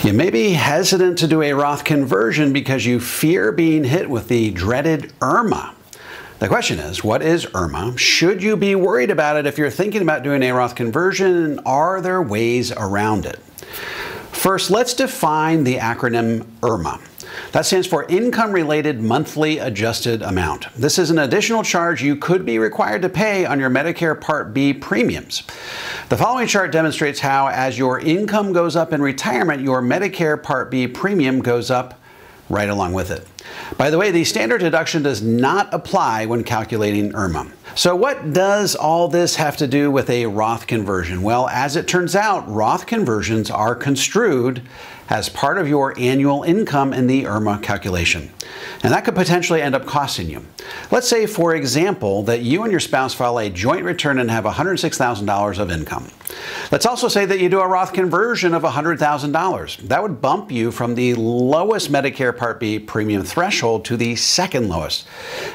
You may be hesitant to do a Roth conversion because you fear being hit with the dreaded IRMAA. The question is, what is IRMAA? Should you be worried about it if you're thinking about doing a Roth conversion? Are there ways around it? First, let's define the acronym IRMAA. That stands for Income-Related Monthly Adjusted Amount. This is an additional charge you could be required to pay on your Medicare Part B premiums. The following chart demonstrates how, as your income goes up in retirement, your Medicare Part B premium goes up right along with it. By the way, the standard deduction does not apply when calculating IRMAA. So what does all this have to do with a Roth conversion? Well, as it turns out, Roth conversions are construed as part of your annual income in the IRMAA calculation. And that could potentially end up costing you. Let's say, for example, that you and your spouse file a joint return and have $106,000 of income. Let's also say that you do a Roth conversion of $100,000. That would bump you from the lowest Medicare Part B premium threshold to the second lowest.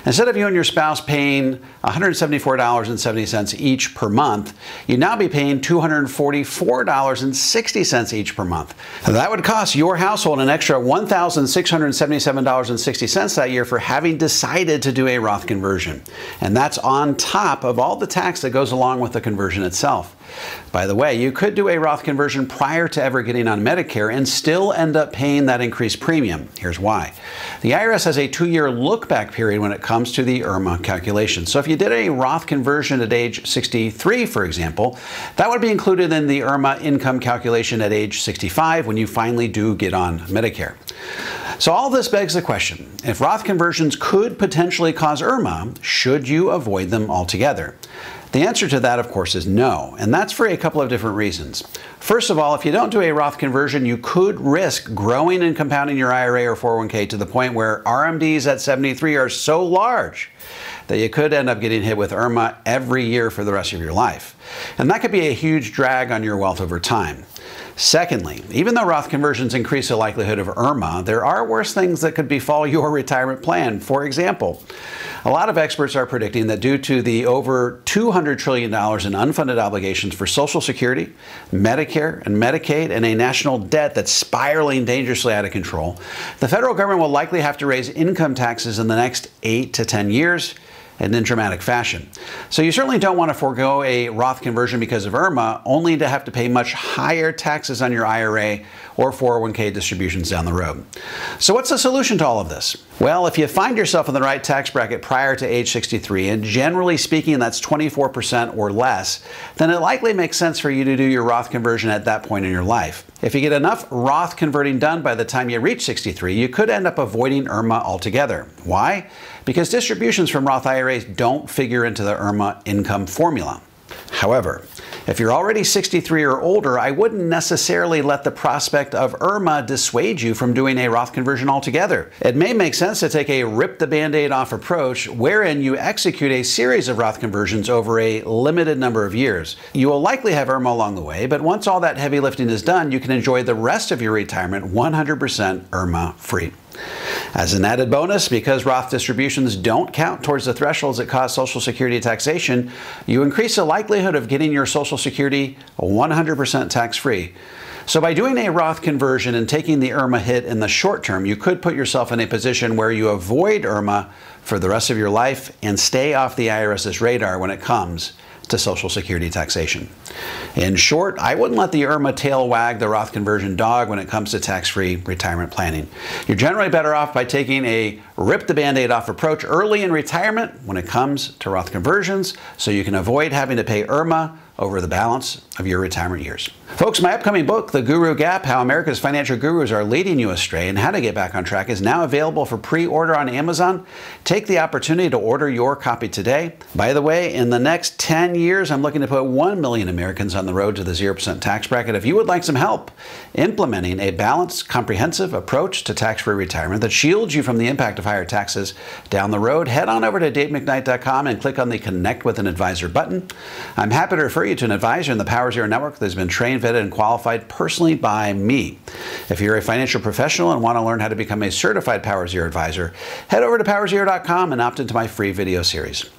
Instead of you and your spouse paying $174.70 each per month, you'd now be paying $244.60 each per month. That would cost your household an extra $1,677.60 that year for having decided to do a Roth conversion. And that's on top of all the tax that goes along with the conversion itself. By the way, you could do a Roth conversion prior to ever getting on Medicare and still end up paying that increased premium. Here's why. The IRS has a 2-year look-back period when it comes to the IRMAA calculation. So if you did a Roth conversion at age 63, for example, that would be included in the IRMAA income calculation at age 65 when you finally do get on Medicare. So all this begs the question, if Roth conversions could potentially cause IRMAA, should you avoid them altogether? The answer to that, of course, is no, and that's for a couple of different reasons. First of all, if you don't do a Roth conversion, you could risk growing and compounding your IRA or 401k to the point where RMDs at 73 are so large that you could end up getting hit with IRMAA every year for the rest of your life. And that could be a huge drag on your wealth over time. Secondly, even though Roth conversions increase the likelihood of IRMAA, there are worse things that could befall your retirement plan. For example, a lot of experts are predicting that due to the over $200 trillion in unfunded obligations for Social Security, Medicare, and Medicaid, and a national debt that's spiraling dangerously out of control, the federal government will likely have to raise income taxes in the next 8 to 10 years, and in dramatic fashion. So you certainly don't want to forego a Roth conversion because of IRMAA, only to have to pay much higher taxes on your IRA or 401k distributions down the road. So what's the solution to all of this? Well, if you find yourself in the right tax bracket prior to age 63, and generally speaking that's 24% or less, then it likely makes sense for you to do your Roth conversion at that point in your life. If you get enough Roth converting done by the time you reach 63, you could end up avoiding IRMAA altogether. Why? Because distributions from Roth IRAs don't figure into the IRMAA income formula. However, if you're already 63 or older, I wouldn't necessarily let the prospect of IRMAA dissuade you from doing a Roth conversion altogether. It may make sense to take a rip-the-band-aid-off approach wherein you execute a series of Roth conversions over a limited number of years. You will likely have IRMAA along the way, but once all that heavy lifting is done, you can enjoy the rest of your retirement 100% IRMAA-free. As an added bonus, because Roth distributions don't count towards the thresholds that cause Social Security taxation, you increase the likelihood of getting your Social Security 100% tax-free. So by doing a Roth conversion and taking the IRMAA hit in the short term, you could put yourself in a position where you avoid IRMAA for the rest of your life and stay off the IRS's radar when it comes to Social Security taxation. In short, I wouldn't let the IRMAA tail wag the Roth conversion dog when it comes to tax-free retirement planning. You're generally better off by taking a rip-the-band-aid-off approach early in retirement when it comes to Roth conversions, so you can avoid having to pay IRMAA over the balance of your retirement years. Folks, my upcoming book, The Guru Gap, How America's Financial Gurus Are Leading You Astray and How to Get Back on Track, is now available for pre-order on Amazon. Take the opportunity to order your copy today. By the way, in the next 10 years, I'm looking to put 1 million Americans on the road to the 0% tax bracket. If you would like some help implementing a balanced, comprehensive approach to tax-free retirement that shields you from the impact of higher taxes down the road, head on over to DaveMcknight.com and click on the Connect with an Advisor button. I'm happy to refer you to an advisor in the Power Zero Network that's been trained, vetted, and qualified personally by me. If you're a financial professional and want to learn how to become a certified Power Zero advisor, head over to PowerZero.com and opt into my free video series.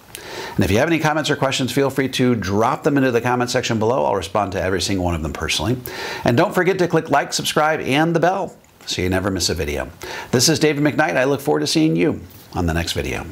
And if you have any comments or questions, feel free to drop them into the comment section below. I'll respond to every single one of them personally. And don't forget to click like, subscribe, and the bell so you never miss a video. This is David McKnight. I look forward to seeing you on the next video.